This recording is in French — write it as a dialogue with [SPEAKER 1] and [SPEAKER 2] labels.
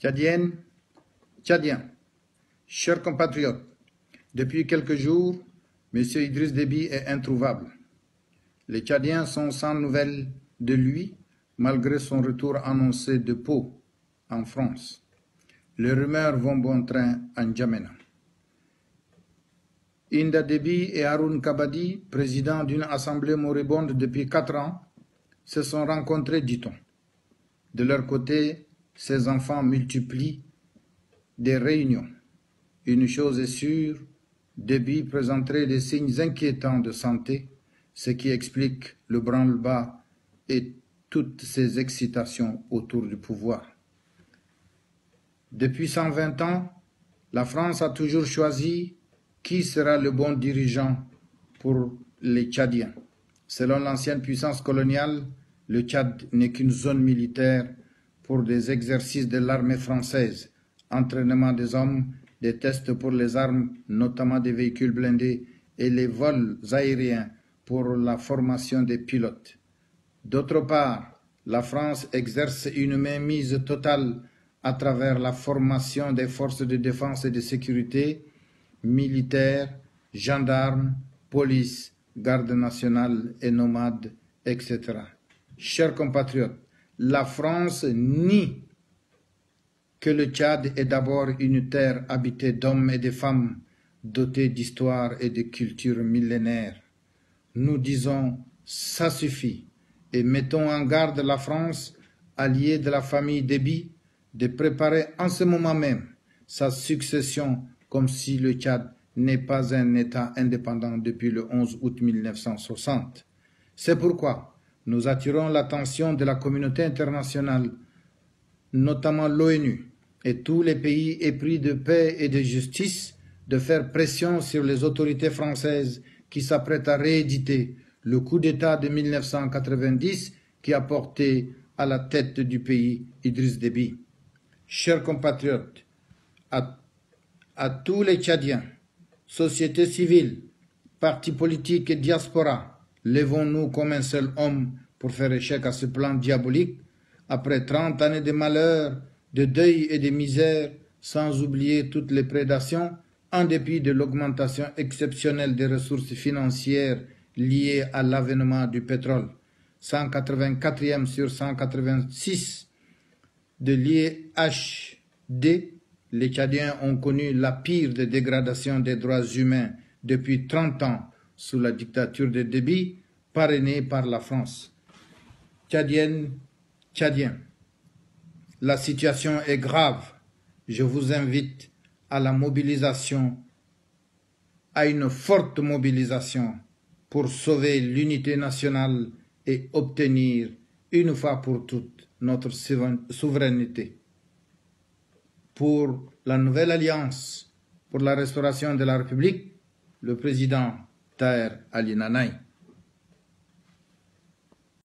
[SPEAKER 1] Tchadiennes, Tchadiens, chers compatriotes, depuis quelques jours, M. Idriss Déby est introuvable. Les Tchadiens sont sans nouvelles de lui, malgré son retour annoncé de Pau, en France. Les rumeurs vont bon train en N'Djamena. Inda Déby et Haroun Kabadi, présidents d'une assemblée moribonde depuis 4 ans, se sont rencontrés, dit-on. De leur côté, ces enfants multiplient des réunions. Une chose est sûre, Déby présenterait des signes inquiétants de santé, ce qui explique le branle-bas et toutes ces excitations autour du pouvoir. Depuis 120 ans, la France a toujours choisi qui sera le bon dirigeant pour les Tchadiens. Selon l'ancienne puissance coloniale, le Tchad n'est qu'une zone militaire pour des exercices de l'armée française, entraînement des hommes, des tests pour les armes, notamment des véhicules blindés, et les vols aériens pour la formation des pilotes. D'autre part, la France exerce une mainmise totale à travers la formation des forces de défense et de sécurité, militaires, gendarmes, police, garde nationale et nomades, etc. Chers compatriotes, la France nie que le Tchad est d'abord une terre habitée d'hommes et de femmes dotée d'histoire et de culture millénaires. Nous disons ça suffit et mettons en garde la France, alliée de la famille Déby, de préparer en ce moment même sa succession comme si le Tchad n'est pas un État indépendant depuis le 11 août 1960. C'est pourquoi nous attirons l'attention de la communauté internationale, notamment l'ONU, et tous les pays épris de paix et de justice, de faire pression sur les autorités françaises qui s'apprêtent à rééditer le coup d'État de 1990 qui a porté à la tête du pays Idriss Déby. Chers compatriotes, à tous les Tchadiens, société civile, partis politiques et diaspora, levons-nous comme un seul homme pour faire échec à ce plan diabolique, après 30 années de malheur, de deuil et de misère, sans oublier toutes les prédations, en dépit de l'augmentation exceptionnelle des ressources financières liées à l'avènement du pétrole. 184e sur 186 de l'IHD, les Tchadiens ont connu la pire des dégradations des droits humains depuis 30 ans sous la dictature de Déby, parrainée par la France. Tchadiennes, Tchadiens, la situation est grave. Je vous invite à la mobilisation, à une forte mobilisation pour sauver l'unité nationale et obtenir une fois pour toutes notre souveraineté. Pour la nouvelle alliance pour la restauration de la République, le président Taher Ali Nanaï.